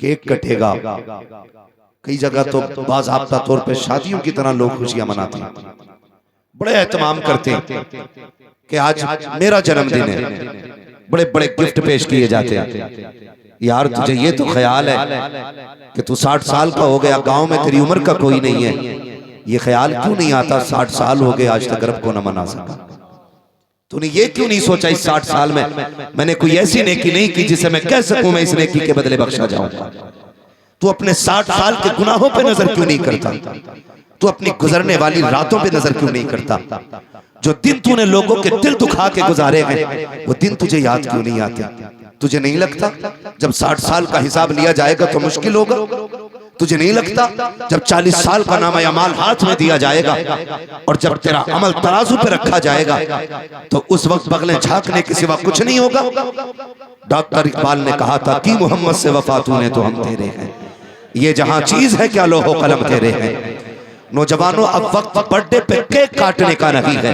Cake कटेगा। कई जगह तो बाज़ाब्ता तौर पे शादियों की तरह लोग खुशियां मनाते हैं, बड़े एहतमाम करते हैं कि आज मेरा जन्मदिन है, बड़े बड़े गिफ्ट पेश किए जाते हैं। यार तुझे ये तो ख्याल है कि तू 60 साल का हो गया, गांव में तेरी उम्र का कोई नहीं है, ये ख्याल क्यों नहीं आता 60 साल हो गए आज तक रब को न मना सका? तूने ये क्यों नहीं सोचा इस 60 साल में मैंने कोई ऐसी नेकी नहीं की जिसे मैं कह सकूं मैं इस नेकी के बदले बख्शा जाऊंगा? तू अपने 60 साल के गुनाहों पे नजर क्यों नहीं करता? तू अपनी गुजरने वाली रातों पे नजर क्यों नहीं करता? जो दिन तूने लोगों के दिल दुखा के गुजारे हैं वो दिन तुझे याद क्यों नहीं आते? तुझे नहीं लगता जब 60 साल का हिसाब लिया जाएगा तो मुश्किल होगा? तुझे नहीं लगता जब 40 साल का नाम अमाल हाथ में दिया जाएगा और जब तेरा अमल तराजू पे रखा जाएगा तो उस वक्त बगलें झांकने के सिवा कुछ नहीं होगा? डॉक्टर इकबाल ने कहा था कि मोहम्मद से वफा तूने तो हम तेरे हैं, ये जहां चीज है क्या लोहो कलम तेरे हैं। नौजवानों अब वक्त बर्थडे पे केक काटने का नहीं है।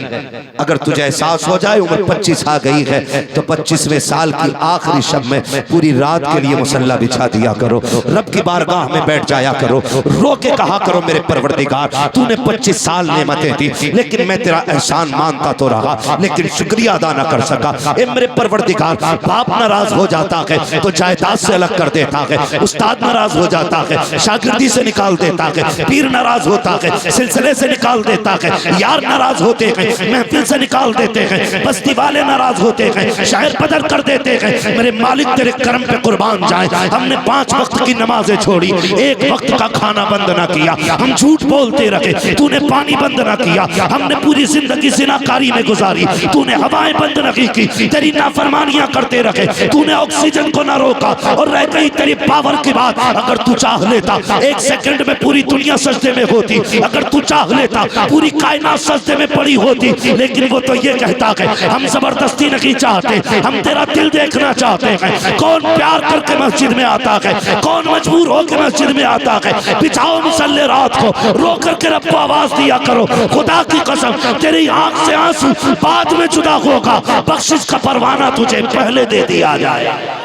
अगर तुझे एहसास हो जाए उम्र 25 आ गई है तो 25वें साल की आखिरी शब में पूरी रात के लिए मुसल्ला बिछा दिया करो, रब की बारगाह में बैठ जाया करो, रो के कहा करो मेरे परवरदिगार तूने 25 साल नेमतें दी लेकिन मैं तेरा एहसान मानता तो रहा लेकिन शुक्रिया अदा न कर सका। ए मेरे परवरदिगार, बाप नाराज हो जाता है तो जायदाद से अलग कर देता है, उस्ताद नाराज हो जाता है शागिर्दी से निकाल देता है, पीर नाराज होता है सिलसिले से निकाल देता है, यार नाराज होते हैं महफिल से निकाल देते हैं, बस्ती वाले नाराज होते हैं शायर बदर कर देते हैं। मेरे मालिक तेरे करम पे कुर्बान जाए, हमने 5 वक्त की नमाजें छोड़ी, 1 वक्त का खाना बंद ना किया, हम झूठ बोलते रहे, तूने पानी बंद ना किया, हमने पूरी जिंदगी जिनाकारी में गुजारी, तूने हवाएं बंद नहीं की, तेरी नाफरमानियां करते रहे, तूने ऑक्सीजन को ना रोका और रह गई तेरी पावर की बात। अगर तू चाह लेता 1 सेकंड में पूरी दुनिया सजदे में होती, अगर तू चाह लेता पूरी कायनात सजदे में पड़ी होती, लेकिन वो तो ये कहता है हम जबरदस्ती नहीं चाहते, हम तेरा दिल देखना चाहते हैं। कौन प्यार करके मस्जिद में आता है, कौन मजबूर होकर मस्जिद में आता है? बिछाओ मुसल्ले रात को, रो करके रब को आवाज दिया करो, खुदा की कसम तेरी आंख से आंसू बाद में जुदा होगा, बख्शिश का परवाना तुझे पहले दे दिया जाए।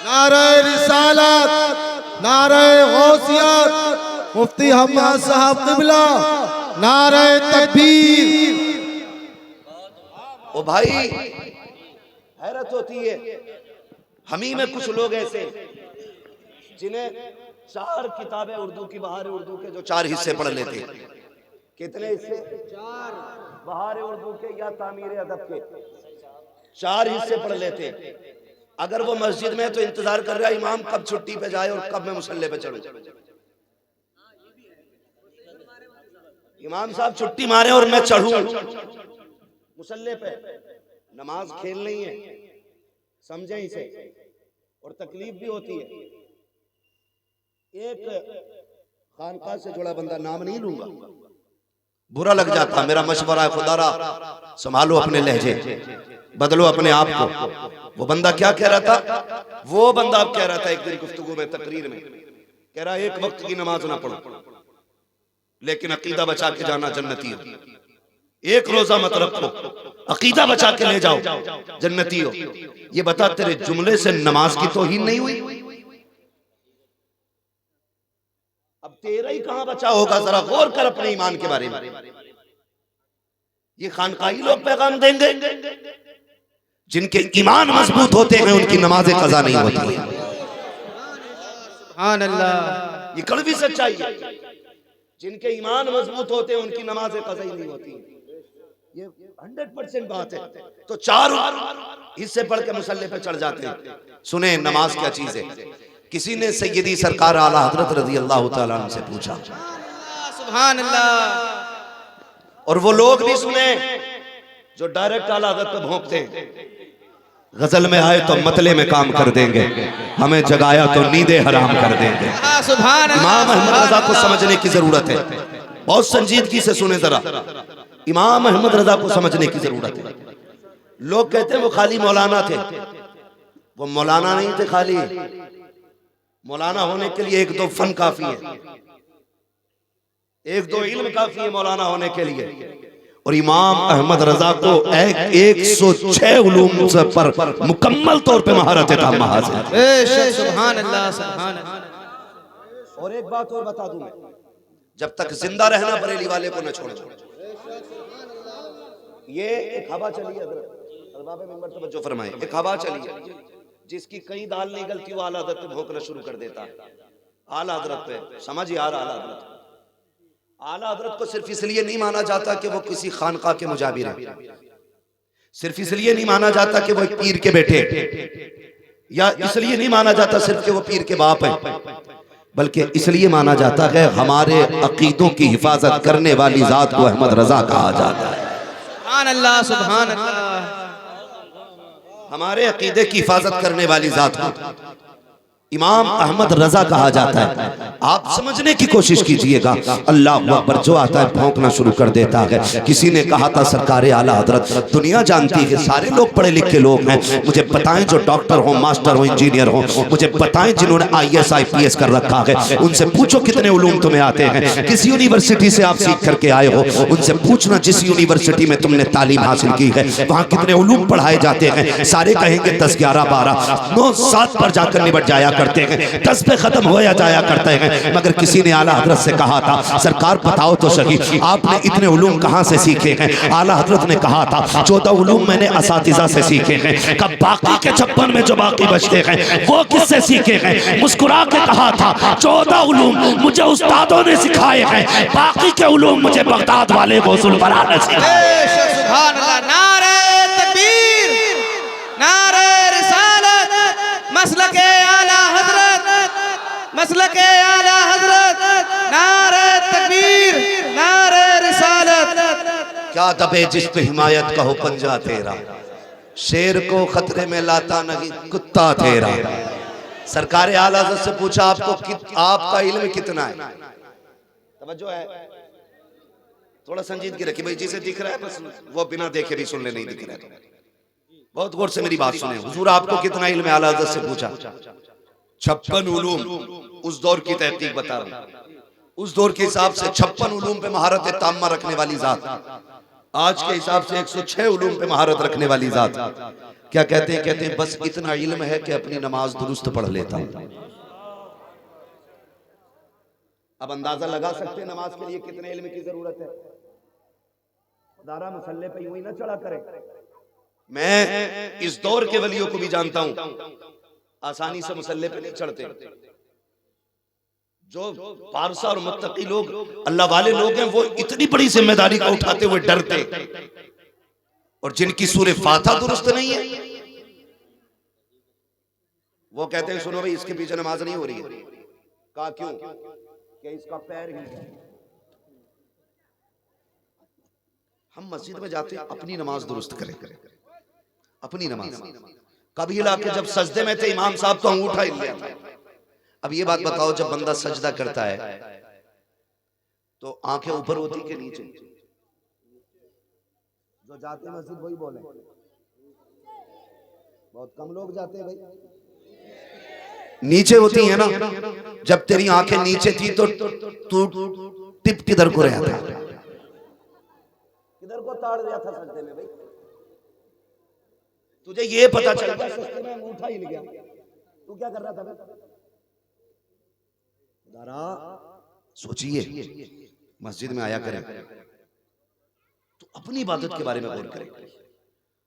नारे रिसालत, नारे गौसियत, मुफ्ती हम्माद साहब क़िबला, नारे तकबीर। ओ भाई हैरत होती है, हम ही में कुछ लोग ऐसे जिन्हें 4 किताबें उर्दू की बहार उर्दू के जो 4 हिस्से पढ़ लेते। कितने हिस्से? 4 बहार उर्दू के या तामीर अदब के 4 हिस्से पढ़ लेते। अगर वो मस्जिद में तो इंतजार कर रहा है इमाम कब छुट्टी पे जाए और कब मैं मुसल्ले पे चढ़ूं। इमाम साहब छुट्टी मारे और मैं चढ़ूं मुसल्ले पे। नमाज खेल नहीं है, समझे इसे, और तकलीफ भी होती है। एक खानका से जुड़ा बंदा, नाम नहीं लूंगा, बुरा लग जाता, मेरा मशवरा है खुदारा संभालो अपने लहजे, बदलो अपने आप को। वो बंदा क्या कह रहा था? वो बंदा अब कह रहा था एक दिन गुफ्तगू में, तकरीर में, कह रहा 1 वक्त की नमाज ना पढ़ो लेकिन अकीदा बचा के जाना जन्नती हो। 1 रोजा मत रखो, अकीदा बचा के ले जाओ जन्नती हो। ये बता तेरे जुमले से नमाज की तौहीन नहीं हुई? अब तेरा ही कहां बचा होगा? जरा गौर कर अपने ईमान के बारे में। ये खानकाही लोग पैगाम देंगे, जिनके ईमान मजबूत होते हैं उनकी नमाजें कज़ा नहीं होती। सुभान अल्लाह, ये कड़वी सच्चाई है। जिनके ईमान मजबूत होते हैं उनकी नमाजें कज़ा ही नहीं होती, ये 100% बात है। तो 4 हिस्से पढ़ के मुसल्ले पे चढ़ जाते हैं। सुने नमाज क्या चीज है। किसी ने सैयदी सरकार आला हजरत रज़ी अल्लाह तआला अन्हु से पूछा, सुभान अल्लाह, और वो लोग भी सुने जो डायरेक्ट आला हजरत पे भोंकते हैं, गजल में आए तो मतले में काम कर देंगे, हमें जगाया तो नींदे हराम कर देंगे। इमाम अहमद रजा को समझने की जरूरत है, बहुत संजीदगी से सुने जरा। इमाम अहमद रजा को समझने की जरूरत है। लोग कहते हैं वो खाली मौलाना थे, वो मौलाना नहीं थे। खाली मौलाना होने के लिए 1-2 फन काफी है, 1-2 इल्म काफी है मौलाना होने के लिए। और इमाम अहमद रजा को 106 उलूम पर मुकम्मल तौर पे महारत ताम्मा हासिल है। बेशक सुभान अल्लाह सुभान अल्लाह। और एक बात और बता दूं मैं, जब तक जिंदा रहना बरेली वाले को न छोड़ो। ये एक हवा चली है, अरबाब मिंबर तवज्जो फरमाए, एक हवा चली है जिसकी कई दाल नहीं गलती, वो आला हजरत पे भौंकना शुरू कर देता है। आला हजरत पे समझ यार, आला हजरत, आला हजरत को सिर्फ इसलिए नहीं माना जाता कि वो किसी खानका के मुजाबिर है, सिर्फ इसलिए नहीं माना जाता कि वो एक पीर के बेटे, या इसलिए नहीं माना जाता सिर्फ कि वो पीर के बाप है, बल्कि इसलिए माना जाता है हमारे अकीदों की हिफाजत करने वाली जात को अहमद रजा कहा जाता है। सुभान अल्लाह सुभान अल्लाह। हमारे अकीदे की हिफाजत करने वाली जात को इमाम अहमद रजा कहा जाता है। आप समझने की कोशिश कीजिएगा, अल्लाह अकबर जो आता है भौंकना शुरू कर देता है। किसी ने कहा था सरकार आला हजरत, दुनिया जानती है सारे लोग पढ़े लिखे लोग हैं, मुझे बताएं जो डॉक्टर हो, मास्टर हो, इंजीनियर हो, मुझे बताएं जिन्होंने IAS IPS कर रखा है, उनसे पूछो कितने उलूम तुम्हें आते हैं, किस यूनिवर्सिटी से आप सीख करके आए हो, उनसे पूछना जिस यूनिवर्सिटी में तुमने तालीम हासिल की है वहाँ कितने उलूम पढ़ाए जाते हैं। सारे कहेंगे 10 11 12 9 7 पर जाकर निबट जाया करते हैं, 10 पे खत्म हो जाया करते हैं। मगर किसी ने आला हजरत से कहा था सरकार बताओ तो सही आपने इतने उलूम कहाँ से सीखे हैं। आला हजरत ने कहा था 14 उलूम मैंने असातिज़ा से सीखे हैं। कब बाकी के 56 में जो बाकी बचते हैं वो किससे सीखे हैं। मुस्कुरा के कहा था 14 उलूम मुझे उस्तादों ने सिखाए हैं, बाकी के उलूम मुझे बगदाद वाले गौसुल बरा ने सिखाए। सुभान अल्लाह। नारे तकबीर, नारे रिसालत, मसलके आला हजरत, मसलके आला हजरत, नारे तकबीर, नारे रिसालत। क्या दबे जिस पे हिमायत का हो पंजा तेरा, शेर को खतरे में लाता नहीं कुत्ता तेरा। सरकार आला हज़रत से पूछा आपका इल्म कितना है। तवज्जो है, थोड़ा संजीदगी रखिए भाई, जिसे दिख रहा है बस वो बिना देखे भी सुन ले, नहीं दिख रहा है तो बहुत गौर से मेरी बात सुने। हुजूर आपको कितना इल्म है, आला हज़रत से पूछा। 56 उलूम, उस दौर की तहकीक बता रहा हूं, उस दौर के हिसाब से 56 उलूम पे महारत ताम्मा रखने वाली जात, आज के हिसाब से 106 उलूम पे महारत रखने वाली जात क्या कहते हैं, कहते हैं बस इतना इल्म है कि अपनी नमाज दुरुस्त पढ़ लेता हूं। अब अंदाजा लगा सकते हैं नमाज के लिए कितने इल्म की जरूरत है। दारा मसल्ले पे यूं ही ना चढ़ा करे। मैं इस दौर के वलियों को भी जानता हूं, आसानी से मुसल्ले पे नहीं चढ़ते। जो पारसा और मुत्तकी लोग अल्लाह वाले लोग हैं वो इतनी बड़ी जिम्मेदारी को उठाते हुए डरते, और जिनकी सूरे फातिहा दुरुस्त नहीं है वो कहते हैं सुनो भाई इसके पीछे नमाज नहीं हो रही है। कहा क्यों, कि इसका पैर हिल गया। हम मस्जिद में जाते अपनी नमाज दुरुस्त करें, अपनी नमाज। कभी हिला के जब सजदे में थे इमाम साहब तो अंगूठा हिल गया था। अब ये बात बताओ जब बंदा सजदा करता है तो आंखें ऊपर होती कि नीचे? जो जाते मस्जिद वही बोले, बहुत कम लोग जाते हैं भाई। नीचे होती है ना। जब तेरी आंखें नीचे थी तो तू टिप किधर को रहा था, किधर को ताड़ दिया था सजदे में भाई। तुझे ये पता चल गया सजदे में अंगूठा हिल गया, तू क्या कर रहा था भाई? दारा सोचिए, मस्जिद में आया करें तो अपनी इबादत के बारे में गौर करें।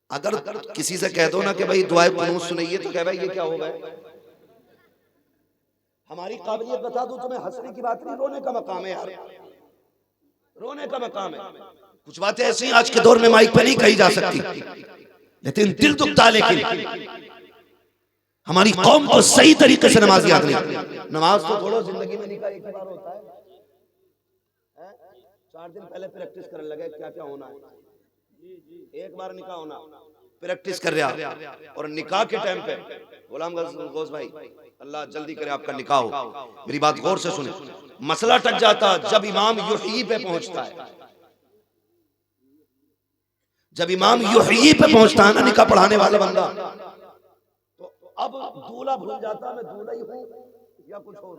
अगर किसी से कह दो ना कि भाई दुआए कुनूत सुनाइए तो कह भाई ये क्या होगा। हमारी काबिलियत बता दूं तुम्हें, हंसने की बात नहीं, रोने का मकाम है यार, रोने का मकाम है। कुछ बातें ऐसी आज के दौर में माइक पे नहीं कही जा सकती, लेकिन दिल दुखता है। लेकिन हमारी कौम को सही तरीके से नमाज याद नहीं। नमाज तो छोड़ो, जिंदगी में निकाह एक बार होता है, 4 दिन पहले प्रैक्टिस करने लगे क्या क्या होना है। एक बार निकाह होना, प्रैक्टिस कर रहा, और निकाह के टाइम पे गुलाम गौस भाई अल्लाह जल्दी करे आपका निकाह हो। मेरी बात गौर से सुने, मसला टक जाता जब इमाम युही पे पहुंचता है। जब इमाम युही पे पहुंचता है ना निकाह पढ़ाने वाला बंदा, अब दूल्हा भूल जाता मैं दूल्हा ही हूं या कुछ और।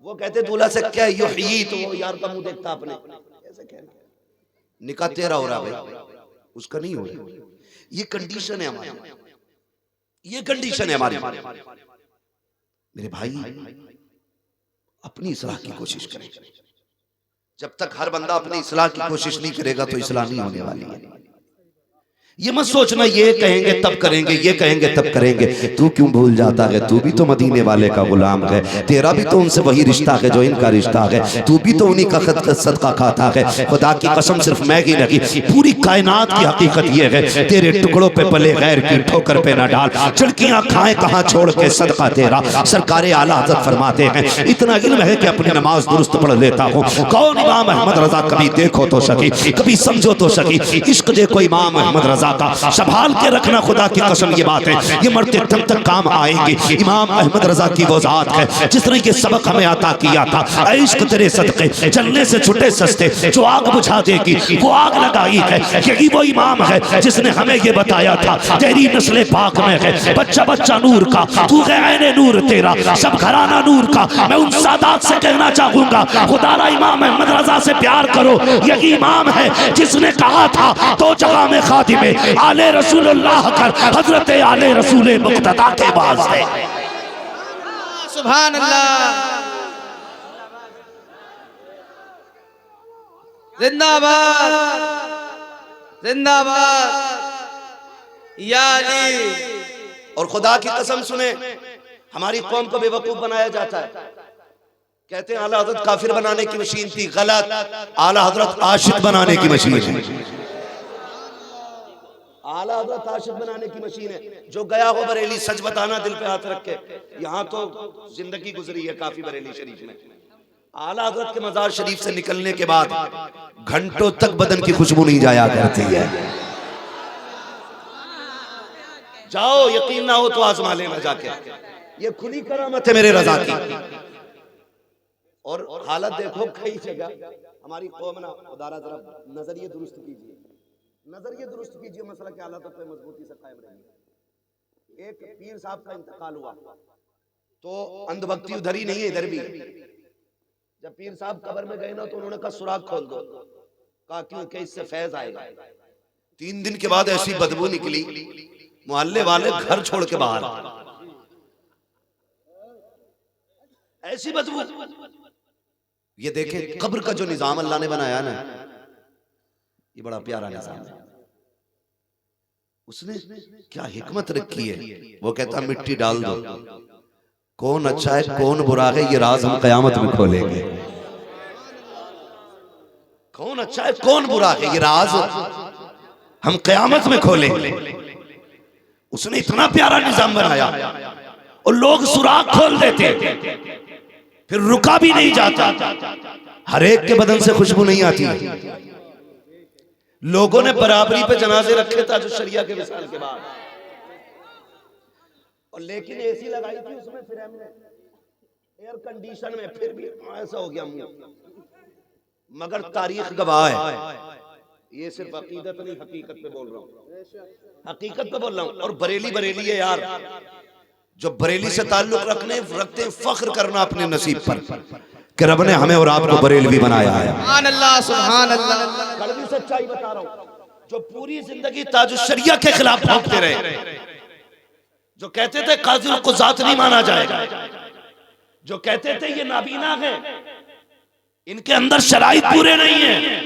वो कहते दूल्हा से क्या युही, तो वो यार का मुंह देखता अपने, ऐसे कहना निकाह तेरा हो रहा भाई, उसका नहीं हो रहा। ये कंडीशन है हमारी, ये कंडीशन है हमारी। मेरे भाई अपनी इस्लाह की कोशिश करें। जब तक हर बंदा अपनी इस्लाह की कोशिश नहीं करेगा तो इस्लाह नहीं होने वाली है। ये मत सोचना ये कहेंगे तब करेंगे, ये कहेंगे तब करेंगे। तू क्यों भूल जाता है, तू भी तो मदीने वाले का गुलाम है। तेरा भी तो उनसे वही रिश्ता है जो इनका रिश्ता है। तू भी तो उन्हीं का सदका खाता है। खुदा की कसम सिर्फ मैं ही नहीं, पूरी कायनात की हकीकत ये है, तेरे टुकड़ों पे पले गैर की ठोकर पे न डाल। चिड़कियां खाएं कहाँ छोड़ के सदका तेरा। सरकारे आला हज़रत फरमाते हैं, इतना इल्म है कि अपनी नमाज दुरुस्त पढ़ लेता हूँ। कौन इमाम अहमद रजा कभी देखो तो सकी, कभी समझो तो सकी। इश्क देखो इमाम अहमद रजा का, संभाल के रखना। खुदा की कसम ये बात है, ये मरते दम तक काम आएंगे। इमाम अहमद रजा की वो जात है जिसने ये सबक हमें अता किया था। इश्क तेरे सदके जलने से छुटे सस्ते, जो आग बुझा देगी वो आग लगाई है। यही वो इमाम है जिसने हमें ये बताया था, तेरी नस्ल पाक में है बच्चा बच्चा नूर का, तू है ऐने नूर तेरा, सब घराना नूर का। मैं उन सादात से कहना चाहूंगा, खुदा इमाम अहमद रजा से प्यार करो। यही इमाम है जिसने कहा था तो जगह में खातिमे आले रसूलुल्लाह कर, हजरत आले रसूल मुक्तदा के वास्ते। सुभान अल्लाह, जिंदाबाद जिंदाबाद या अली। और खुदा की कसम सुने, हमारी कौम को बेवकूफ बनाया जाता है। कहते हैं आला हजरत काफिर बनाने की मशीन थी, गलत। आला हजरत आशिक बनाने की मशीन है। आला हजरत आशिक बनाने की मशीन है। जो गया हो बरेली, सच बताना दिल पे हाथ रख के, यहाँ तो जिंदगी गुजरी है काफी बरेली शरीफ में। आला हजरत के मजार शरीफ से निकलने के बाद घंटों तक बदन की खुशबू नहीं जाया करती है। जाओ, यकीन ना हो तो आजमा लेना जाके, ये खुली करामत है मेरे रजा की। और हालत देखो कई जगह हमारी कौम ना, खुदारा जरा नजरिए दुरुस्त कीजिए, नजरिए दुरुस्त कीजिए, मसला के हालातों पे मजबूती से कायम रहिए। एक पीर साहब का इंतकाल हुआ तो अंधभक्ति उधर ही नहीं है, इधर भी। जब पीर साहब कब्र में गए ना तो उन्होंने कहा सुराख खोल दो। कहा क्यों? कि इससे फैज आएगा। 3 दिन के बाद ऐसी बदबू निकली, मोहल्ले वाले घर छोड़ के बाहर। ऐसी बदबू। ये देखे कब्र का जो निजाम अल्लाह ने बनाया ना, ये बड़ा प्यारा निजाम है। उसने क्या हिकमत रखी है। वो कहता मिट्टी डाल दो, कौन अच्छा है कौन बुरा है ये राज हम कयामत में खोलेंगे। कौन अच्छा है कौन बुरा है ये राज हम कयामत में खोलेंगे। उसने इतना प्यारा निजाम बनाया और लोग सुराख खोल देते, फिर रुका भी नहीं जाता। हर एक के बदन से खुशबू नहीं आती। लोगों ने बराबरी पे जनाजे रखे था जो शरिया के विसाल के बाद, और लेकिन एसी लगाई थी उसमें, फिर हमने एयर कंडीशन में, फिर भी ऐसा हो गया मुंह। मगर तारीख गवाह है, ये सिर्फ अकीदत नहीं हकीकत पे बोल रहा हूँ, हकीकत पे बोल रहा हूँ। और बरेली बरेली है यार, जो बरेली से ताल्लुक रखते हैं फख्र करना अपने नसीब पर कि रब ने हमें और आपको बरेलवी बनाया है। सुभान अल्लाह, सुभान अल्लाह। कड़वी सच्चाई बता रहा हूँ, जो पूरी जिंदगी ताजुश शरिया के खिलाफ भौंकते रहे, जो कहते थे काजिल को जात नहीं माना जाएगा, जो कहते थे ये नाबीना है, इनके अंदर शराइत पूरे नहीं है।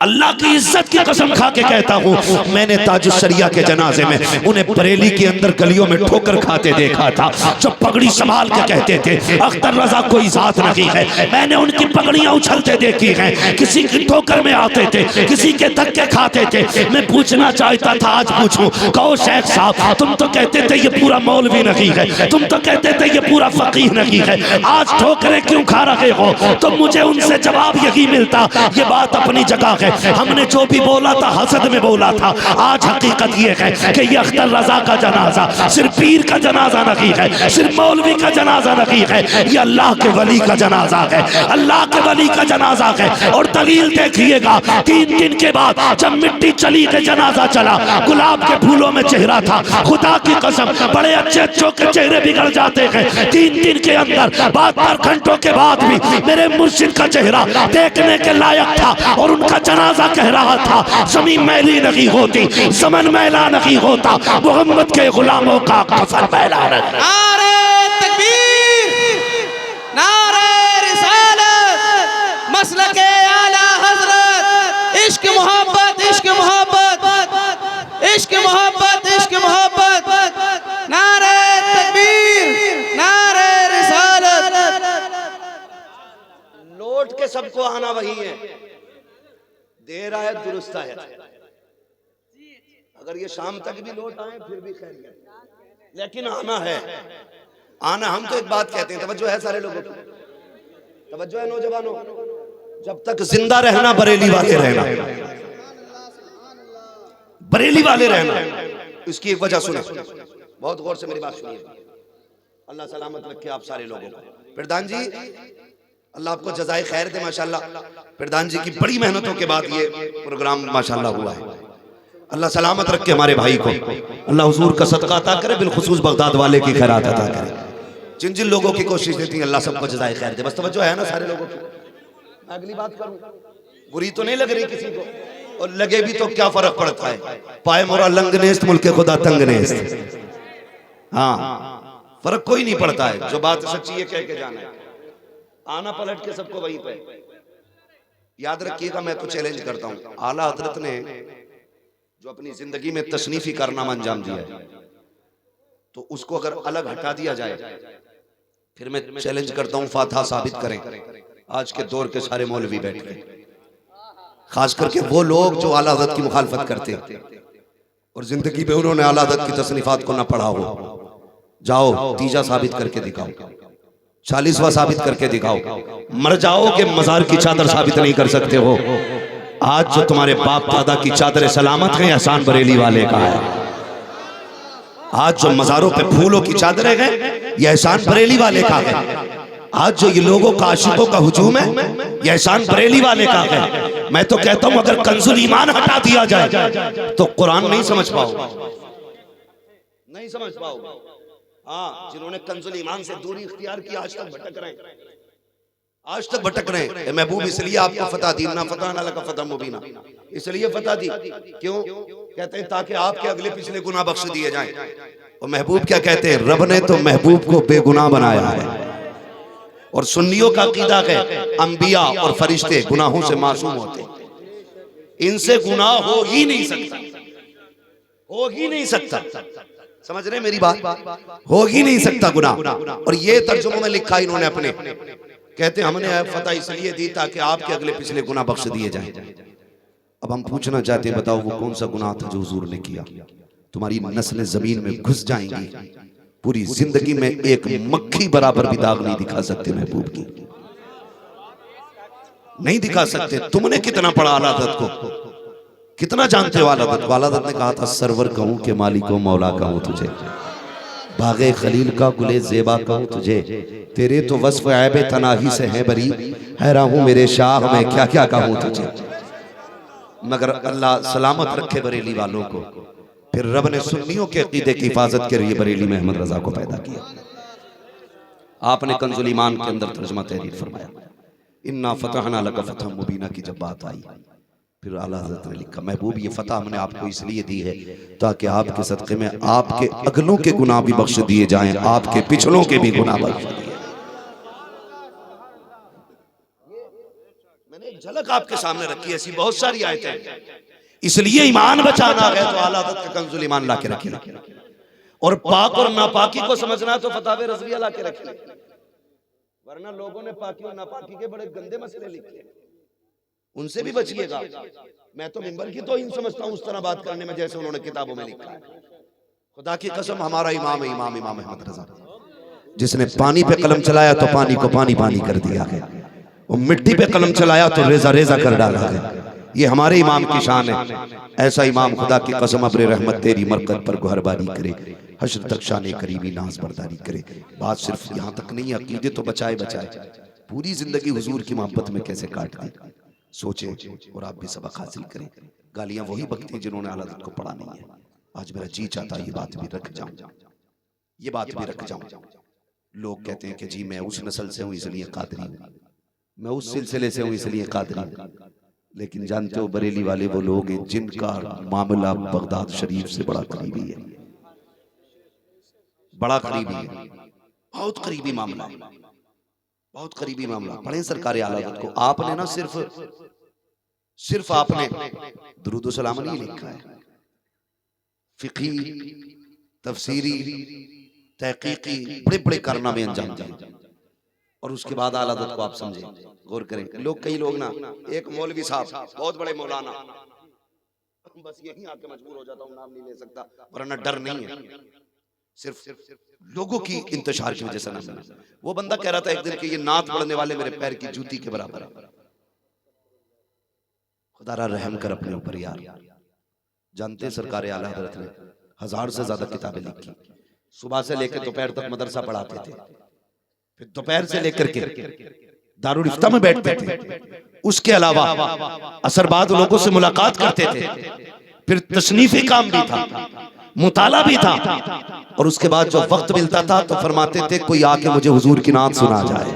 अल्लाह की इज्जत की कसम खा के कहता हूँ, मैंने ताजुश शरिया के जनाजे में उन्हें बरेली के अंदर गलियों में ठोकर खाते देखा था, जो पगड़ी संभाल के कहते थे अख्तर रजा कोई जात नहीं है। मैंने उनकी पगड़ियां उछलते देखी हैं, किसी की ठोकर में आते थे, किसी के धक्के खाते थे। मैं पूछना चाहता था, आज पूछूं, कहो शेख साहब तुम तो कहते थे ये पूरा मौलवी नहीं है, तुम तो कहते थे ये पूरा फकीह नहीं है, आज ठोकरें क्यों खा रहे हो? तो मुझे उनसे जवाब यही मिलता, ये बात अपनी जगह है, हमने जो भी बोला था हसद में बोला था। आज हकीकत ये है कि ये अख्तर रजा का जनाजा सिर्फ पीर का जनाजा नहीं है, सिर्फ मौलवी का जनाजा नहीं है, ये अल्लाह के वली का जनाजा है, अल्लाह के वली का जनाजा है। और दलील देखिएगा, 3 दिन के बाद जब मिट्टी चली के जनाजा चला, गुलाब के फूलों में चेहरा था। खुदा की कसम बड़े अच्छे अच्छों के चेहरे बिगड़ जाते हैं 3 दिन के अंदर, 72 घंटों के बाद भी मेरे मुर्शिद का चेहरा देखने के लायक था। और उनका जनाजा कह रहा था, जमीन मैली नहीं होती, ज़मन मैला नहीं होता, मोहम्मद के गुलामों का कफन मैला नहीं। नारे तकबीर, नारे रिसालत, मसलके आला हजरत, इश्क मोहब्बत, इश्क मोहब्बत, इश्क मोहब्बत, इश्क मोहब्बत, नारे तकबीर, नारे रिसालत। लौट के सबको आना वही है, देर आए दुरुस्त आए। अगर ये शाम तक भी लौट आए फिर भी खैर है, लेकिन आना है, आना। हम तो एक बात कहते हैं, तवज्जो है सारे लोगों की, तवज्जो है नौजवानों, जब तक जिंदा रहना बरेली वाले रहना, बरेली वाले रहना। इसकी एक वजह सुने, बहुत गौर से मेरी बात सुनिए। अल्लाह सलामत रखे आप सारे लोगों को। प्रधान जी अल्लाह आपको जज़ाए खैर दे माशाल्लाह। प्रधान जी की बड़ी मेहनतों के बाद ये प्रोग्राम माशाल्लाह हुआ है। अल्लाह सलामत रखे हमारे भाई को, अल्लाह हुजूर का सदका अता करे, बिलखुसूस बगदाद वाले की खैरात अता करे। जिन जिन लोगों की कोशिश देती है अल्लाह सबको जज़ाए खैर दे। बस तवज्जो है ना सारे लोगों की। अगली बात करूं, बुरी तो नहीं लग रही किसी को, और लगे भी तो क्या फर्क पड़ता है। पाए मोरा लंग नेस्त मुल्के खुदा तंग नेस्त। हाँ, फर्क कोई नहीं पड़ता है। जो बात सच्ची है कह के जाना है, आना पलट के सबको वहीं पे। याद रखिएगा, मैं तो चैलेंज करता हूं, आला हजरत ने जो अपनी जिंदगी में तसनीफी कारनामा अंजाम दिया है, तो उसको अगर अलग हटा दिया जाए, फिर मैं चैलेंज करता हूं फातिहा साबित करें। आज के दौर के सारे मौलवी बैठ गए, खास करके वो लोग जो आला हज़रत की मुखालफत करते और जिंदगी में उन्होंने आला हज़रत की तसनीफात को ना पढ़ा हो। जाओ तीजा साबित करके दिखाओ, 40वां साबित करके दिखाओ, मर जाओ कि मजार की चादर साबित नहीं कर सकते हो। आज जो तुम्हारे बाप दादा की चादर सलामत है, एहसान बरेली वाले का है। आज जो मजारों पे फूलों की चादरें हैं, यह एहसान बरेली वाले का है। आज जो ये लोगों का आशिकों का हुजूम है, यह एहसान बरेली वाले का है। मैं तो कहता हूं अगर कंजुल ईमान हटा दिया जाए तो कुरान नहीं समझ पाओगे, नहीं समझ पाओगे। हाँ, जिन्होंने कंजुल ईमान से दूरी इख्तियार की आज तक भटक रहे हैं, आज तक भटक रहे हैं। महबूब इसलिए आपको फतह दी, ना फतह ना लका फतह मुबीना, इसलिए फतह दी। क्यों कहते हैं? ताकि आपके अगले पिछले गुनाह बख्श दिए जाएं। और महबूब क्या कहते हैं? रब ने तो महबूब को बेगुनाह बनाया है। और सुन्नियों का अकीदा है अंबिया और फरिश्ते गुनाहों से मासूम होते, इनसे गुनाह हो ही नहीं सकता, हो ही नहीं सकता। समझ रहे मेरी बात? हो ही नहीं सकता गुनाह। और ये तर्जुमे में लिखा इन्होंने अपने, कहते हमने फतह इसलिए दी ताकि आपके अगले पिछले गुनाह बख्श दिए जाएं। अब हम पूछना चाहते हैं, बताओ वो कौन सा गुनाह था जो हुजूर ने किया? तुम्हारी नस्लें जमीन में घुस जाएंगी, पूरी जिंदगी में एक मक्खी बराबर भी दाग नहीं दिखा सकते महबूब की, नहीं दिखा सकते। तुमने कितना पढ़ा आला हज़रत को, कितना जानते हो आला हज़रत को? आला हज़रत ने कहा था सरवर कहूं के मालिको मौला कहूं तुझे, बागे खलील का गुले ज़ेबा कहूं तुझे, तेरे तो वस्फ ऐब तनाही से है बरी, हैरान हूं मेरे शाह में क्या क्या कहूं तुझे। मगर अल्लाह सलामत रखे बरेली वालों को। फिर रब ने सुन्नियों के अकीदे की हिफाजत के लिए बरेली में अहमद रजा को पैदा किया। आपने कंजुल ईमान के अंदर तर्जुमा तहरीर फरमाया, इन्ना फतहना लका फतह मुबीना की जब बात आई, फिर आला हज़रत ने लिखा, महबूब ये फतह हमने आपको इसलिए दी है ताकि आपके सदक़े में आपके अगलों के गुनाह भी बख्श दिए जाएं, आपके पिछलों के भी गुनाह बख्श दिए। मैंने एक झलक आपके सामने रखी है, ऐसी बहुत सारी आयतें। इसलिए ईमान बचाना है तो आला हज़रत का कंजुल ईमान ला के रखिए, और पाक और नापाकी को समझना तो फतावे रज़विया ला के रखिए। वरना लोगों ने पाकी और नापाकी के बड़े गंदे मसले लिखे, उनसे भी बचिएगा। मैं तो मिंबर की तौहीन समझता हूं उस तरह बात करने में जैसे उन्होंने किताबों में लिखा है। खुदा की कसम हमारा इमाम है इमाम अहमद रजा, जिसने पानी पे कलम चलाया तो पानी को पानी पानी कर दिया गया, और मिट्टी पे कलम चलाया तो रेजा रेजा कर डाला गया। ये हमारे इमाम की शान है। ऐसा इमाम खुदा की कसम अब्र रहमत तेरी मरकत पर गुहरबानी करे, हश्र तक शान करीमी नाज बरदारी करे। बात सिर्फ यहाँ तक नहीं, अकीदे तो बचाए बचाए, पूरी जिंदगी हुजूर की मोहब्बत में कैसे काट दी। सोचे और आप भी सबक हासिल करें। गालियां वही बकती हैं जिन्होंने आला हज़रत को पढ़ा नहीं है। आज मेरा जी चाहता ये बात भी रख जाऊं, ये बात भी रख जाऊं। लोग कहते हैं कि जी मैं उस नस्ल से हूं इसलिए कादरी हूं, मैं उस सिलसिले से हूं इसलिए कादरी हूं। लेकिन जानते हो बरेली वाले वो लोग हैं जिनका मामला बगदाद शरीफ से बड़ा करीबी है, बड़ा करीबी है, बहुत करीबी मामला है, बहुत करीबी मामला। पढ़े सरकार आला हज़रत को। आपने ना सिर्फ आपने दुरूद सलाम नहीं लिखा है, फिक़ी तफसीरी तहकीकी बड़े बड़े कारनामे अंजाम दिए। और उसके बाद आला हज़रत को आप समझे, गौर करें। कई लोग ना, एक मौलवी साहब बहुत बड़े मौलाना, बस यहीं आके मजबूर हो जाता हूँ, नाम नहीं ले सकता वरना डर नहीं है, सिर्फ लोगों की इंतशार की वजह से नाम। वो बंदा कह रहा था एक दिन कि ये नात पढ़ने वाले मेरे पैर की जूती के बराबर है। खुदा रहम कर अपने ऊपर यार। जानते सरकार आला हज़रत ने 1000 से ज्यादा किताबें लिखी, सुबह से लेकर दोपहर तक मदरसा पढ़ाते थे, फिर दोपहर से लेकर के दारुल इफ्ता में बैठते थे, उसके अलावा असर बाद लोगों से मुलाकात करते थे, फिर तसनीफी काम भी था, मुताला भी था, और उसके बाद जो वक्त मिलता था तो फरमाते थे कोई आके मुझे हुजूर की नात सुना जाए।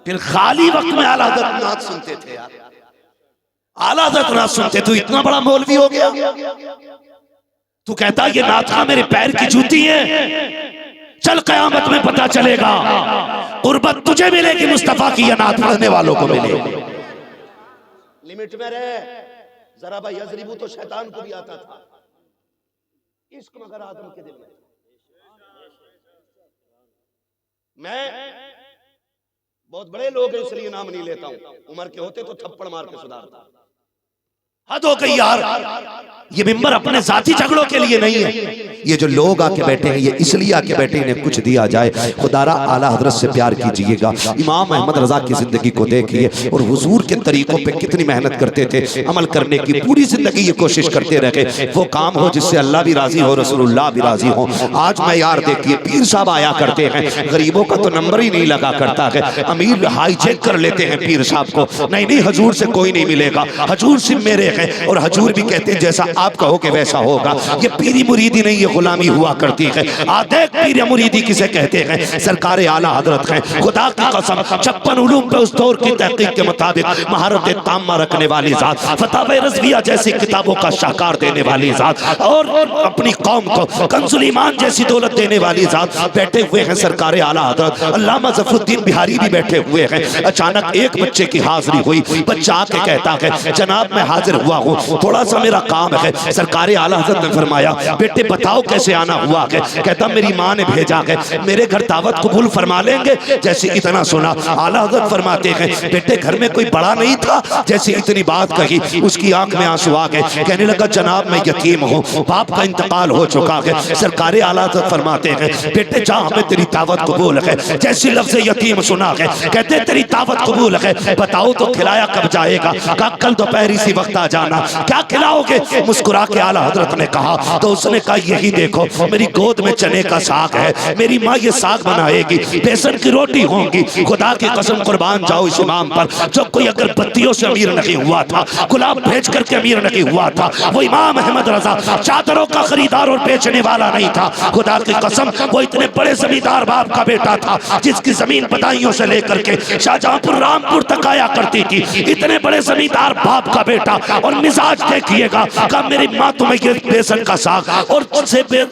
फिर खाली वक्त में आला हज़रत नात सुनते थे यार, आला हज़रत नात सुनते। तो इतना बड़ा मौलवी हो गया, तू कहता ये नात का मेरे पैर की जूती है। चल कयामत में पता चलेगा, कुर्बत तुझे मिलेगी, मुस्तफा की ये नात पढ़ने वालों को मिलेगी। लिमिट में रहे जरा भाई। यज़रिबू तो शैतान को भी आता था, इश्क मगर आदम के दिल में। मैं बहुत बड़े लोग हैं इसलिए नाम नहीं लेता हूं, उम्र के होते तो थप्पड़ मार के सुधारता। हद हो गई यार, ये मिंबर अपने साथी झगड़ों के लिए नहीं है। ये जो लोग आके बैठे हैं ये इसलिए आके बैठे इन्हें कुछ दिया जाए। खुदारा आला हज़रत से प्यार कीजिएगा। इमाम अहमद रजा की जिंदगी को देखिए और हुजूर के तरीकों पे कितनी मेहनत करते थे, अमल करने की पूरी जिंदगी ये कोशिश करते रहे, वो काम हो जिससे अल्लाह भी राजी हो, रसूलुल्लाह भी राजी हो। आज मैं यार देखिए पीर साहब आया करते हैं, गरीबों का तो नंबर ही नहीं लगा करता है, अमीर हाईजैक कर लेते हैं पीर साहब को, नहीं हजूर से कोई नहीं मिलेगा, हजूर से मेरे हैं। और हजूर भी कहते हैं जैसा आप कहोगे वैसा होगा। ये पीरी मुरीदी नहीं, ये गुलामी हुआ करती है। आधे पीर मुरीदी किसे कहते हैं? सरकार आला हज़रत हैं। खुदा की कसम 56 उलूम पे उस दौर की तहकीक के मुताबिक महारत तामा रखने वाली जात, फतावे रज़विया जैसी किताबों का शाहकार देने वाली जात, और अपनी कौम को कंजुल ईमान जैसी दौलत देने वाली जात बैठे हुए हैं सरकार आला हज़रत। अल्लामा ज़फ़रुद्दीन बिहारी भी बैठे हुए हैं। अचानक एक बच्चे की हाजिरी हुई, बच्चा आके कहता है जनाब मैं हाजिर हुआ हूँ, थोड़ा सा मेरा काम है। सरकार आला हज़रत ने फरमाया बेटे बताओ कैसे आना हुआ है? कहता मेरी माँ ने भेजा है, मेरे घर दावत कबूल फरमा लेंगे? जैसे इतना सुना आला हज़रत फरमाते हैं बेटे घर में कोई बड़ा नहीं था? जैसे इतनी बात कही उसकी आंख में आंसू आ गए, कहने लगा जनाब मैं यतीम हूँ, बाप का इंतकाल हो चुका है। सरकार आला हज़रत फरमाते हैं बेटे जा हमें तेरी दावत कबूल है। जैसे लफ्ज़ यतीम सुना है कहते तेरी दावत कबूल है, बताओ तो खिलाया कब जाएगा? कहा कल दोपहर इसी वक्त आ जाना। क्या खिलाओगे? मुस्कुरा के आला हज़रत ने कहा, तो उसने कहा यही देखो मेरी गोद में चने का साग है, मेरी माँ ये साग बनाएगी, बेसन की रोटी होंगी। खुदा की कसम कुर्बान जाओ इस इमाम पर, जो कोई अगर बत्तियों से अमीर नहीं हुआ था, गुलाब भेज करके अमीर नहीं हुआ था, वो इमाम अहमद रजा चादरों का खरीदार और बेचने वाला नहीं था। खुदा की कसम वो इतने बड़े जमींदार बाप का बेटा था जिसकी जमीन बदायूं से लेकर के शाहजहांपुर रामपुर तक आया करती थी। इतने बड़े जमींदार बाप का बेटा, और मिजाज देखिएगा का मेरी माँ तुम्हें ये बेसन का साग और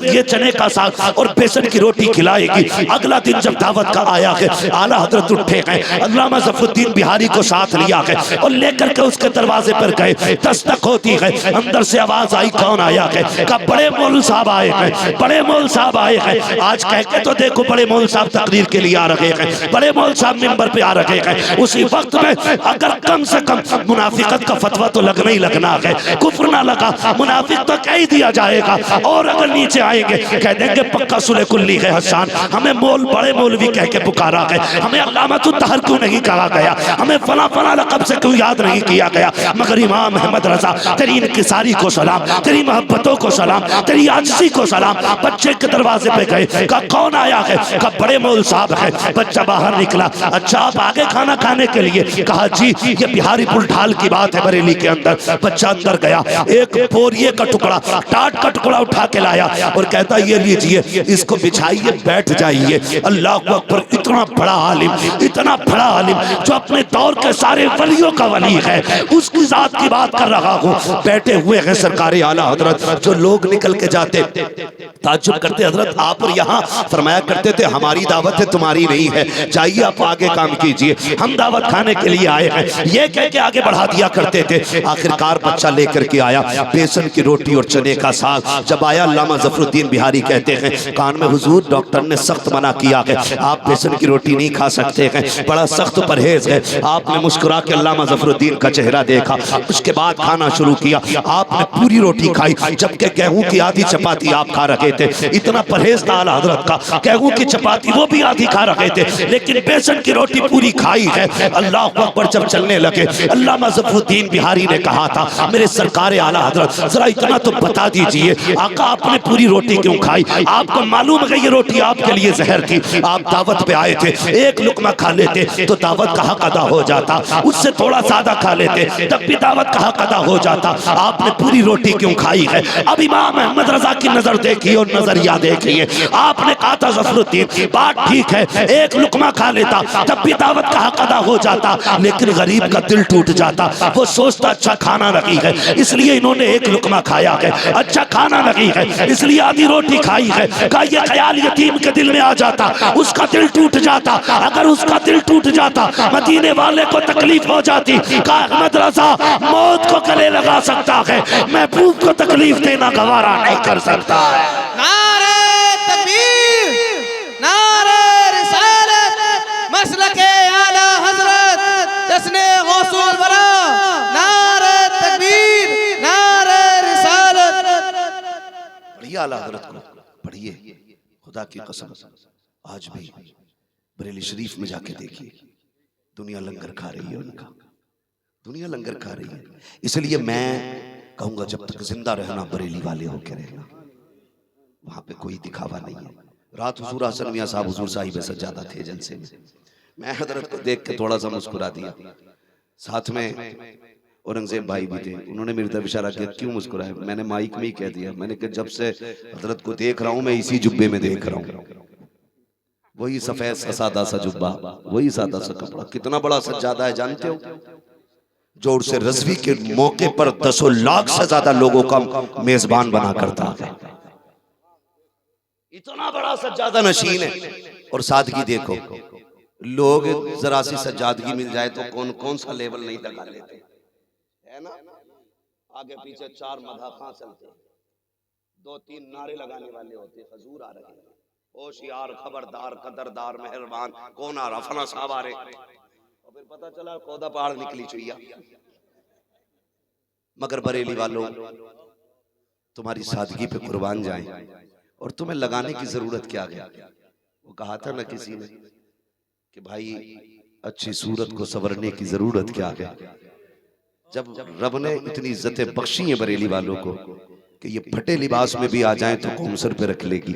ये चने का साग और बेसन की रोटी खिलाएगी। अगला दिन जब दावत का आया है आला हज़रत उठे गए, अल्लामा ज़फ़रुद्दीन बिहारी को साथ लिया है और लेकर के उसके दरवाजे पर गए। दस्तक होती है, अंदर से आवाज आई कौन आया है? का बड़े मौलवी साहब आए हैं, बड़े मौलवी साहब आए हैं। आज कह के तो देखो बड़े मौलवी साहब तकरीर के लिए आ रहे हैं, बड़े मौलवी साहब मिंबर पे आ रहे हैं। उसी वक्त में अगर कम से कम मुनाफिकत का फतवा तो लगना ही लगना है, कुफ्र ना लगा मुनाफिक तो कह ही दिया जाएगा। और अगर नीचे आएंगे कह देंगे पक्का सुले कुल्ली है हसन, हमें मोल बड़े मौलवी कह के पुकारा है, हमें अल्लामतुत तहर क्यों नहीं कहा गया, हमें फला फला लक़ब से क्यों याद नहीं किया गया। मगर इमाम अहमद रजा तेरी इनकिसारी को सलाम, तेरी मोहब्बतों को सलाम, तेरी आजिज़ी को सलाम। बच्चे के दरवाजे पे गए, कहा कौन आया है? कहा बड़े मौलवी साहब है। बच्चा बाहर निकला, अच्छा आप आगे खाना खाने के लिए? कहा जी ये बिहारी पुल ढाल की बात है बरेली के अंदर, बच्चा अंदर गया, एक बोरिए का टुकड़ा, टाट का टुकड़ा उठा के लाया और कहता ये लीजिए, इसको बिछाइए, बैठ जाइए। अल्लाह अकबर, इतना बड़ा आलिम, इतना बड़ा आलिम जो अपने दौर के सारे वलियों का वली है, उसकी जात की बात कर रहा हूँ। बैठे हुए हैं सरकार आला हजरत, जो लोग निकल के जाते ताज्जुब करते, हजरत आप और यहाँ फरमाया करते थे हमारी दावत है तुम्हारी नहीं है, जाइए आप आगे काम कीजिए, हम दावत खाने के लिए आए हैं, ये कह के आगे बढ़ा दिया करते थे। आखिरकार बच्चा लेकर के आया बेसन की रोटी और चने का साग। जब आया अल्लामा ज़फरुद्दीन बिहारी कहते हैं कान में, हुजूर डॉक्टर ने सख्त मना किया है, आप बेसन की रोटी नहीं खा सकते हैं, बड़ा सख्त परहेज है। आपने मुस्कुरा के अल्लामा ज़फरुद्दीन का चेहरा देखा, उसके बाद खाना शुरू किया। आपने पूरी रोटी खाई, जबकि गेहूं की आधी चपाती आप खा रहे थे। इतना परहेज था आला हजरत का, गेहूं की चपाती वो भी आधी खा रहे थे, लेकिन बेसन की रोटी पूरी खाई है। अल्लाह अकबर। जब चलने लगे, अल्लामा ज़फरुद्दीन बिहारी ने कहा था मेरे सरकार आला हजरत जरा इतना तो बता दीजिए, आका आपने पूरी रोटी क्यों खाई? आपको मालूम है ये रोटी आपके लिए जहर थी, आप दावत पे आए थे, एक लुकमा खा लेते तो दावत का हक अदा हो जाता, उससे थोड़ा ज्यादा खा लेते तब भी दावत का हक अदा हो जाता, आपने पूरी रोटी क्यों खाई है? अब इमाम अहमद रजा की नजर देखिए और नजरिया देखिए। आपने कहा था ज़फरुद्दीन बात ठीक है, एक लुकमा खा लेता तब भी दावत का हक अदा हो जाता, लेकिन गरीब का दिल टूट जाता, वो सोचता अच्छा खाना नहीं है इसलिए इन्होंने एक लुकमा खाया है, अच्छा खाना नहीं है इसलिए आधी रोटी खाई है। का ये ख्याल यतीम के दिल में आ जाता, उसका दिल टूट जाता, अगर उसका दिल टूट जाता मदीने वाले को तकलीफ हो जाती। का अहमद रजा मौत को गले लगा सकता है, महबूब को तकलीफ देना गवारा नहीं कर सकता है। नारे तकबीर, नारे रिसालत, मसलके आला हजरत, जश्ने गौसुल वरा, नारे तकबीर, नारे रिसालत। पढ़िए आला हजरत को, पढ़िए, खुदा की कसम आज भी बरेली शरीफ में जाके देखिए, दुनिया लंगर खा रही है उनका, दुनिया लंगर खा रही है। इसलिए मैं कहूंगा जब तक जिंदा रहना बरेली वाले होके रहना, वहां पे कोई दिखावा नहीं है। रात हुजूर हसन मियां साहब हुजूर साहिब सज्जादा थे जलसे में, मैं हजरत को देख के थोड़ा सा मुस्कुरा दिया, साथ में औरंगजेब भाई भी थे, उन्होंने मेरी तरफ इशारा किया क्यों मुस्कुराए? मैंने माइक में ही कह दिया, मैंने कहा जब से हजरत को देख रहा हूं मैं इसी जुब्बे में देख रहा हूं, वही सफेद सा सादा सा जुब्बा, वही सादा सा कपड़ा, कितना बड़ा सज्जादा है जानते हो? जो उर्से रज़वी के मौके पर 10 लाख से ज्यादा लोगों का मेजबान बना करता है, इतना बड़ा सज्जादा नशीन है। और सादगी देखो, लोग जरा सी सज्जादगी मिल जाए तो कौन कौन सा लेवल नहीं लगा लेते है ना, आगे पीछे 4 मदाखां चलते, 2-3 नारे लगाने वाले होते, हजूर आ रहे हैं, होशियार, खबरदार, कदरदार, मेहरबान, कौन आ रहा? फला साहब आ रहे, और फिर पता चला कौदा पहाड़ निकली चुईया। मगर बरेली वालों तुम्हारी सादगी पे कुर्बान जाएं, और तुम्हें लगाने की जरूरत क्या है? वो कहा था ना किसी ने कि भाई अच्छी सूरत को संवरने की जरूरत क्या है? जब रब ने इतनी इज्जतें बख्शी हैं बरेली वालों को कि ये फटे लिबास में भी आ जाएं तो कौम सर पे रख लेगी,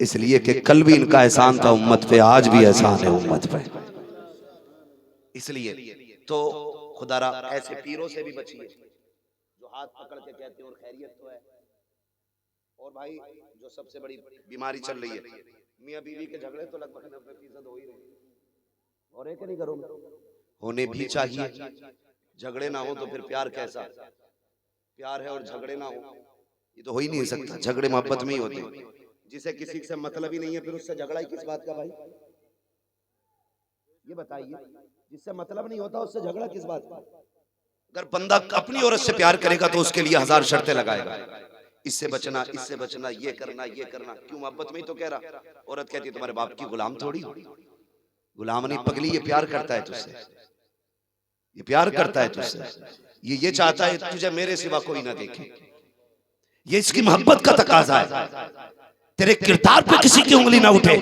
इसलिए कि कल भी इनका एहसान था उम्मत पे, आज भी एहसान है उम्मत पे। इसलिए तो खुदारा ऐसे पीरों से भी बचिए जो हाथ पकड़ के कहते हैं और खैरियत तो है। और भाई जो सबसे बड़ी बीमारी चल रही है, मियाँ बीवी के झगड़े तो लगभग 90% हो ही रहे, और एक नहीं करो, होने भी चाहिए। झगड़े ना हो तो फिर प्यार कैसा? प्यार है और झगड़े ना हो, ये तो हो ही नहीं सकता। झगड़े मोहब्बत में ही होते हैं, जिसे किसी से मतलब ही नहीं है फिर उससे झगड़ा ही किस बात का? भाई ये बताइए, जिससे मतलब नहीं होता उससे झगड़ा किस बात का? अगर बंदा अपनी औरत से प्यार करेगा तो उसके लिए 1000 शर्तें लगाएगा, इससे बचना, इससे बचना, ये करना, ये करना, क्यों? मोहब्बत में ही तो कह रहा। औरत कहती है तुम्हारे बाप की गुलाम थोड़ी, गुलाम नहीं पगली, ये प्यार करता है तुझसे, ये प्यार करता है तुझसे, ये चाहता है तुझे मेरे सिवा कोई ना देखे, ये इसकी मोहब्बत का तकाजा है। तेरे किरदार पे किसी की उंगली ना उठे,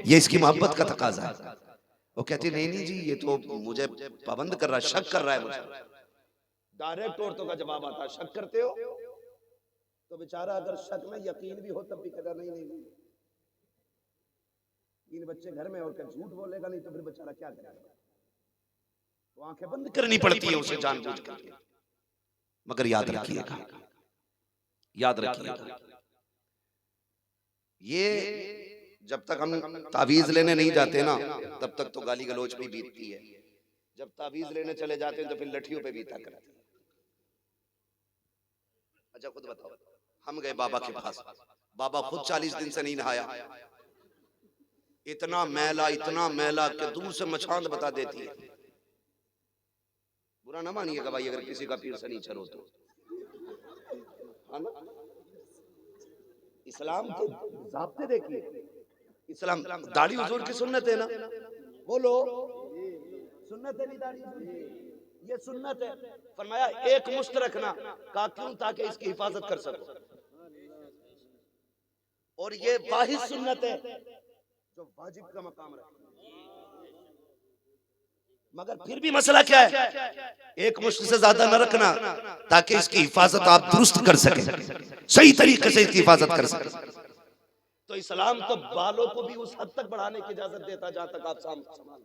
ये इसकी मोहब्बत का तकाजा है। वो कहती नहीं नहीं जी ये तो मुझे पाबंद कर रहा है, शक कर रहा है मुझे। डायरेक्ट औरतों का जवाब आता है शक करते हो तो बेचारा अगर शक में यकीन भी हो तब भी कहता नहीं नहीं 3 बच्चे घर में और क्या झूठ बोलेगा, नहीं तो फिर बेचारा क्या करेगा? तो आंखें बंद करनी पड़ती है उसे जानबूझ कर। मगर याद रखिएगा, याद रखिएगा, ये जब तक हम तावीज लेने नहीं जाते ना तब तक तो गाली गलौज पे बीतती है, जब तावीज लेने चले जाते हैं तो फिर लठियों पे बीता करती है। अच्छा खुद बताओ, हम गए बाबा के पास, बाबा खुद 40 दिन से नहीं नहाया, इतना मैला कि दूर से मछांद बता देती है। बुरा ना मानिएगा भाई अगर किसी का पीर शनीचर हो तो, इस्लाम के ज़ाब्ते देखिए, इस्लाम दाढ़ी हुजूर की सुन्नत है ना, बोलो सुन्नत है नहीं दाढ़ी हुजूर की, ये सुन्नत है। फरमाया एक मुश्त रखना, कहा क्यों? ताकि इसकी हिफाजत कर सको, और ये वाहिद सुन्नत है जो वाजिब का मकाम रखे। मगर फिर भी मसला क्या है, एक मुश्त से ज्यादा न रखना ताकि इसकी हिफाजत आप दुरुस्त कर सके, सही तरीके से इसकी हिफाजत कर सके। तो इस्लाम तो बालों को भी उस हद तक बढ़ाने की इजाजत देता जहां तक आप संभाल।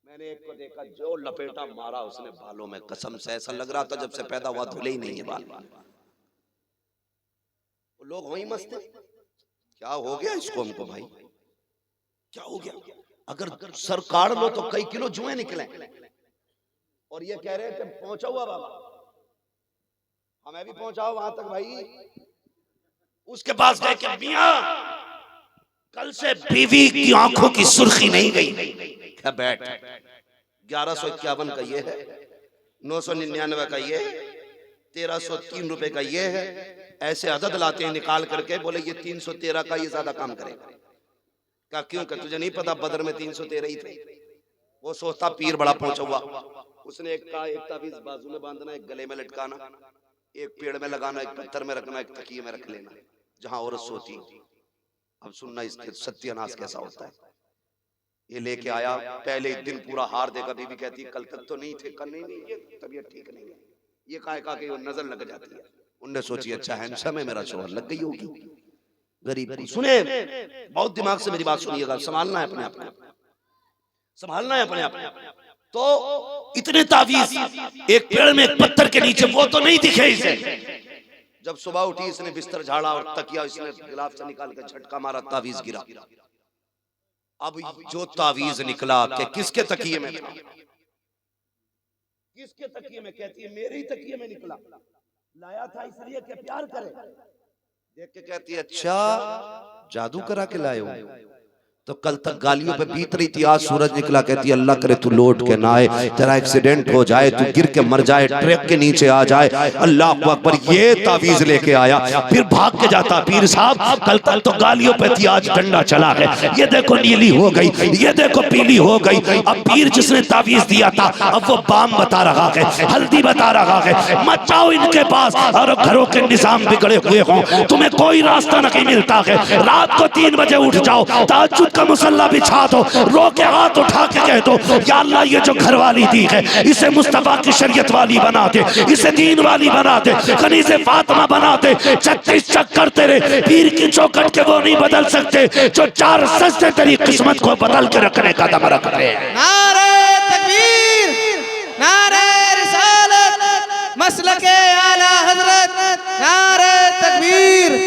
मैंने एक को देखा जो लपेटा मारा उसने बालों में, कसम से ऐसा लग रहा था जब से पैदा हुआ धुले ही नहीं है बाल। लोग वही मस्त है, क्या हो गया इसको, हमको भाई क्या हो गया? अगर सर काट लो तो कई किलो जुए निकले, और ये कह रहे हैं कि पहुंचा हुआ बाबा, हमें भी पहुंचाओ वहां तक भाई। उसके पास गए कि मियां कल से बीवी की आंखों की सुर्खी नहीं गई, क्या बैठ 1151 का ये है, 999 का ये है, 1303 रुपए का ये है, ऐसे अदद लाते हैं निकाल करके, बोले ये 313 का ये ज्यादा काम करेगा। क्या क्यों? कि तुझे नहीं पता बदर में 313 ही थे। वो सोचता पीर बड़ा पहुंचा हुआ, उसने एक तावीज बाजू में बांधना, एक गले में लटकाना, एक पेड़ में लगाना, एक पत्थर में रखना, एक तकिए में रख लेना जहां औरत सोती। अब सुनना इसके सत्यानाश कैसा होता है। ये लेके आया, पहले एक दिन पूरा हार देगा, बीबी कहती कल तक तो नहीं थे, कल नहीं, ये तबीयत ठीक नहीं है, ये कहा कि वो नजर लग जाती है। उनने सोची अच्छा हैंडसम है मेरा शोहर, लग गई होगी गरीब। सुने बहुत दिमाग से मेरी बात सुनिएगा, संभालना है अपने आप को, संभालना है अपने आप को। तो इतने तावीज एक पेड़ में एक पत्थर के नीचे, वो तो नहीं दिखे इसे। जब सुबह उठी इसने बिस्तर झाड़ा और तकिया इसने गिलाफ से निकाल के झटका मारा, तावीज गिरा। अब जो तावीज निकला कि किसके तकिए में था, किसके तकिए में? कहती है मेरे ही तकिए में निकला, लाया था इसलिए कि प्यार करे। देख के कहती है अच्छा जादू करा के लाए हो, तो कल तक गालियों पे बीत रही थी, आज सूरज निकला। कहती है अल्लाह करे तू लौट के ना आए, तेरा एक्सीडेंट हो जाए, तू गिर के मर जाए, ट्रक के नीचे आ जाए। अल्लाह अकबर, ये तावीज लेके आया, फिर भाग के जाता पीर साहब कल तक तो गालियों पे थी, आज डंडा चला है, ये देखो नीली हो गई, ये देखो पीली हो गई। अब पीर जिसने तावीज दिया था अब वो बाम बता रहा है, हल्दी बता रहा है, मत जाओ इनके पास, और घरों के निजाम बिगड़े हुए हों, तुम्हें कोई रास्ता नहीं मिलता है। रात को 3 बजे उठ जाओ, तहज्जुद का मुसल्ला बिछा दो, रो के हाथ उठा के कह दो या अल्लाह ये जो घरवाली दी है इसे मुस्तफा की शरीयत वाली बना दे, इसे दीन वाली बना दे, कनीज़े फातिमा बना दे। 36 चक्कर तेरे पीर की चौखट के वो नहीं बदल सकते जो 4 सजदे तेरी किस्मत को बदल के रखने का दम रखते हैं। नारे तकबीर, नारे रिसालत, मसलके आला हजरत, नारे तकबीर।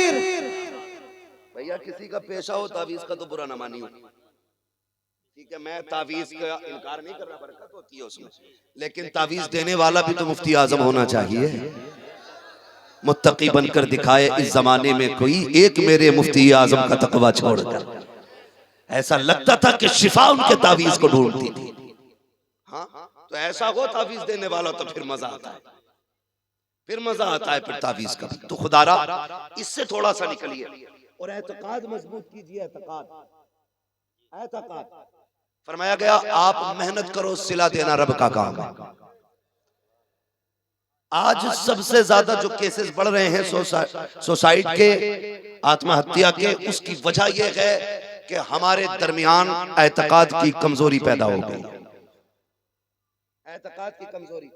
भैया किसी का पेशा हो तावीज का तो बुरा ना मानियो, ठीक है? मैं तावीज का इनकार नहीं कर रहा, बरकत होती है उसमें, लेकिन तावीज देने वाला भी तो मुफ्ती आजम होना चाहिए, मुत्तकी बनकर दिखाए इस जमाने में कोई एक, मेरे मुफ्ती आजम का तकवा छोड़कर। ऐसा लगता था कि शिफा उनके तावीज को ढूंढती थी। हाँ तो ऐसा हो तावीज देने वाला तो फिर मजा आता है, फिर मजा आता है फिर तावीज का। तो खुदारा इससे थोड़ा सा निकलिए और एतकाद मजबूत कीजिए। एतकाद फरमाया गया आप मेहनत करो, सिला देना रब का काम है। आज सबसे ज्यादा जो केसेस बढ़ रहे हैं सुसाइड के, आत्महत्या के, उसकी वजह यह है कि हमारे दरमियान एतकाद की कमजोरी पैदा हो गई। एतकाद की कमजोरी,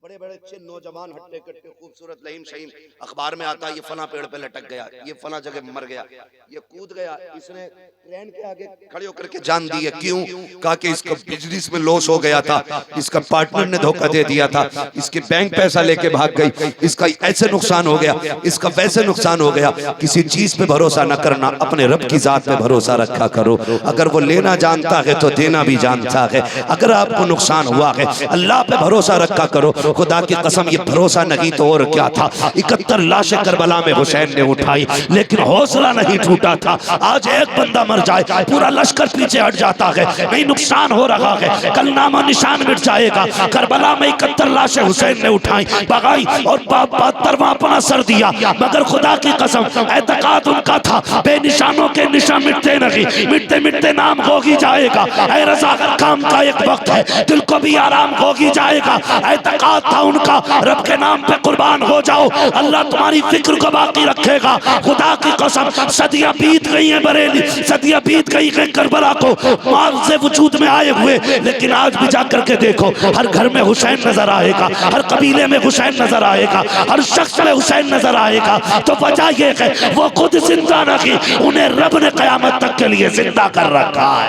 बड़े बड़े अच्छे नौजवान हट्टे कट्टे खूबसूरत लहीम शहीम, अखबार में आता है ये फला पेड़ पे लटक गया, ये फला जगह मर गया, ये कूद गया, इसने ट्रेन के आगे खड़े होकर के जान दी है। क्यों? कहा कि इसका बिजनेस में लॉस हो गया था, इसका पार्टनर ने धोखा दे दिया था, इसके बैंक पैसा लेके भाग गई, इसका ऐसे नुकसान हो गया, इसका वैसे नुकसान हो गया। किसी चीज पे भरोसा न करना, अपने रब की जात पे भरोसा रखा करो। अगर वो लेना जानता है तो देना भी जानता है। अगर आपको नुकसान हुआ है, अल्लाह पे भरोसा रखा करो। खुदा की कसम, ये भरोसा नहीं तो और क्या था। 71 लाशें करबला में हुसैन ने उठाई, लेकिन हौसला नहीं टूटा था। आज एक बंदा मर जाए, पूरा लश्कर पीछे हट जाता है। नहीं, नुकसान हो रहा है, कल नामा निशान मिट जाएगा। करबला में 71 लाशें हुसैन ने उठाई, भगाई और 72वां अपना सर दिया। मगर खुदा की कसम, एतकाद उनका था, बेनिशानों के निशान मिटते नहीं, मिटते मिटते नाम हो ही जाएगा। ऐ रज़ा, अगर काम का एक वक्त है, दिल को भी आराम हो ही जाएगा। एतकाद था उनका, रब के नाम पे कुर्बान हो जाओ, अल्लाह तुम्हारी फिक्र को बाकी रखेगा। खुदा की कसम, सदियां बीत गई हैं बरेली, सदियां बीत गई हैं करबला को मार से वजूद में आए हुए, लेकिन आज भी जाकर के देखो, हर घर में हुसैन नजर आएगा, हर कबीले में हुसैन नजर आएगा, हर शख्स में हुसैन नजर आएगा। तो वजह यह है वो खुद जिंदा नहीं, उन्हें रब ने कयामत तक के लिए जिंदा कर रखा है।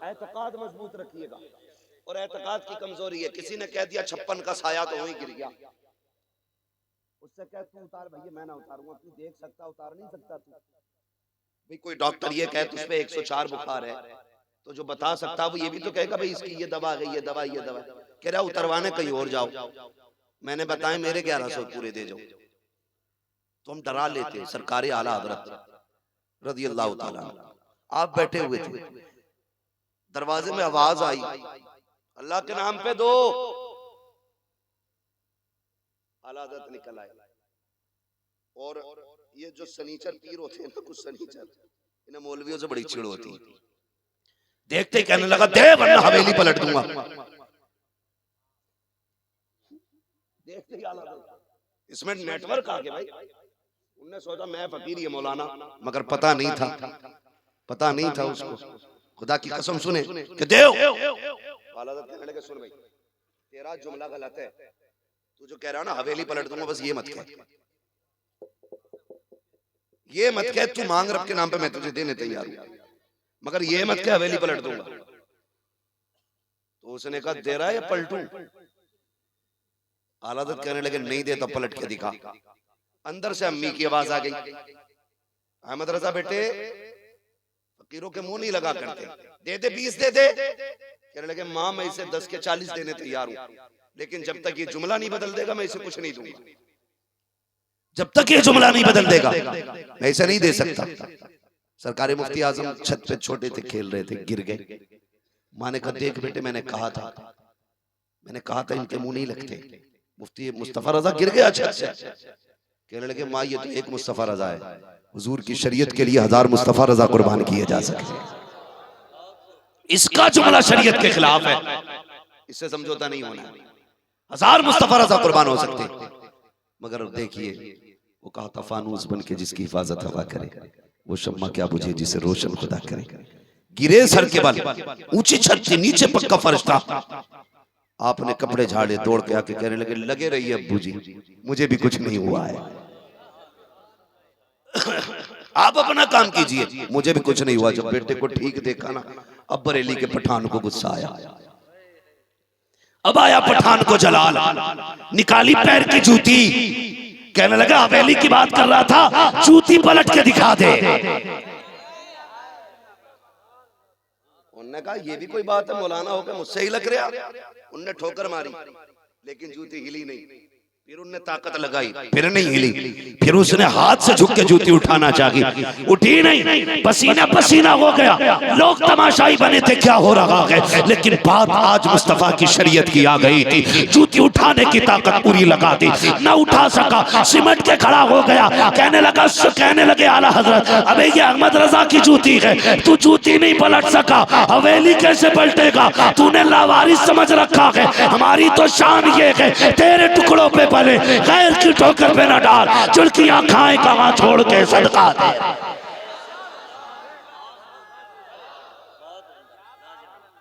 एतकाद मजबूत रखिएगा। और एतकाद की कमजोरी है, किसी ने कह दिया 56 का साया तो वहीं गिर गया, उससे कह तू उतार भैया, मैं ना उतारूंगा, तू देख सकता उतार नहीं सकता तू। भाई कोई डॉक्टर ये कहे तुझ पे 104 बुखार है, तो जो बता सकता वो ये भी तो कहेगा भाई इसकी ये दवा है, ये दवा, ये दवा। कह रहा उतरवाने कहीं और जाओ, मैंने बताया मेरे 1100 पूरे दे जाओ। तो हम डरा लेते। सरकारी आला हजरत रज़ी अल्लाह तआला, आप बैठे हुए थे, दरवाजे में आवाज आई, अल्लाह के नाम पे दो। आला हज़रत निकल आए, और ये जो सनीचर पीर होते हैं ना, कुछ सनीचर, इन्हें मौलवियों से बड़ी चिढ़ होती है। देखते ही कहने लगा दे वरना हवेली पलट दूंगा। देखते ही आला हज़रत, इसमें नेटवर्क आ गया भाई। उन्होंने सोचा मैं फकीर ये मौलाना, मगर पता नहीं था, पता नहीं था उसको। खुदा की कसम सुने कि देव, कहने लगे सुन भाई, तेरा जुमला गलत है, तू जो कह रहा ना हवेली पलट दूंगा, बस ये मत कह, ये मत कह, तू मांग रब के नाम पे मैं तुझे देने तैयार हूं, मगर ये मत कह हवेली पलट दूंगा। तो उसने कहा दे रहा है या पलटूं? आला हज़रत कहने लगे नहीं देता, पलट के दिखा। अंदर से अम्मी की आवाज आ गई, अहमद रजा बेटे फकीरों के मुंह नहीं लगा करते, दे दे 20 दे दे। कहने लगे माँ मैं इसे 10 के 40 देने तैयार हूं, लेकिन जब तक ये जुमला नहीं बदल देगा मैं इसे कुछ नहीं दूंगा। जब तक ये जुमला नहीं बदल देगा मैं इसे नहीं दे सकता। सरकारी मुफ्ती आजम छत पे छोटे थे, खेल रहे थे, गिर गए। माँ ने कहा देख बेटे मैंने कहा था इनके मुंह नहीं लगते। मुफ्ती मुस्तफा रजा गिर गया छत से। कहने लगे माँ ये तो एक मुस्तफा रजा है, हुजूर की शरीयत के लिए 1000 मुस्तफा रजा कुर्बान किए जा सकते, इसका जुमला शरीयत के खिलाफ है, इससे समझौता नहीं होना। 1000 मुस्तफा रजा कुर्बान हो सकते, मगर देखिए वो कहा था फानूस बन के जिसकी हिफाजत हवा करे, वो शम्मा क्या बुझे जिसे रोशन खुदा करे। गिरे सर के बल, ऊंची छत थी, नीचे पक्का फर्श था। आपने कपड़े झाड़े, दौड़ के आके कहने लगे लगे रहिए अब्बू जी, मुझे भी कुछ नहीं हुआ है, आप अपना काम कीजिए, मुझे भी कुछ नहीं हुआ। जब बेटे को ठीक देखा ना, अब बरेली के पठान को गुस्सा आया। अब आया पठान को जलाल, निकाली पैर की जूती, कहने लगा हवेली की बात कर रहा था, जूती पलट के दिखा दे। उन्होंने कहा ये भी कोई बात है, मौलाना होकर मुझसे ही लग रहा। उनने ठोकर मारी, लेकिन जूती हिली नहीं। फिर उनने ताकत लगाई, फिर नहीं हिली। फिर उसने हाथ से झुक के जूती उठाना चाही, उठी नहीं, पसीना पसीना हो गया। लोग तमाशाई बने थे क्या हो रहा है, लेकिन बात आज मुस्तफा की शरीयत की आ गई थी। जूती उठाने की ताकत पूरी लगा दी, न उठा सका, सिमट के खड़ा हो गया। कहने लगे आला हजरत अबे ये अहमद रजा की जूती है, तू जूती नहीं पलट सका, हवेली कैसे पलटेगा? तूने लावारिस समझ रखा है, हमारी तो शान ये है तेरे टुकड़ों पे पले, गैर की ठोकर पे न डाल, चुल्कियां खाए कहां छोड़ के सदका दे।